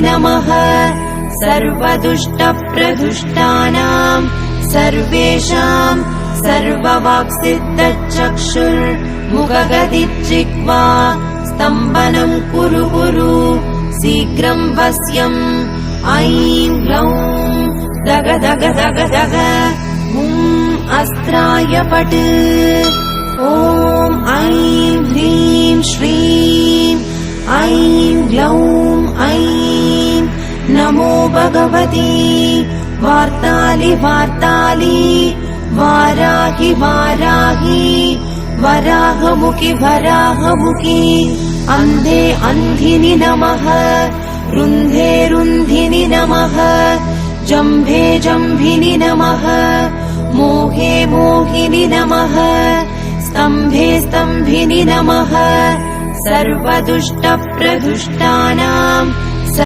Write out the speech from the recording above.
नमः सर्वदुष्टप्रदुष्टानाम् सर्वेषाम् सर्ववाक्सिद्धचक्षुर्मुखगदिज्जिह्वा स्तम्भनम् कुरु कुरु शीघ्रम् वश्यम् ऐं ग्लौं दग दग दग दग अस्त्राय पट् ॐ ऐं ह्रीं श्रीं ऐं ग्लौं ऐं नमो भगवती वार्तालि वार्तालि वाराहि वाराहि वराहमुखि वराहमुखि अन्धे अन्धिनि नमः रुन्धे रुन्धिनि नमः जम्भे जम्भिनि नमः मोहे मोहिनि नमः स्तम्भे स्तम्भिनि नमः सर्वदुष्टप्रदुष्टानाम्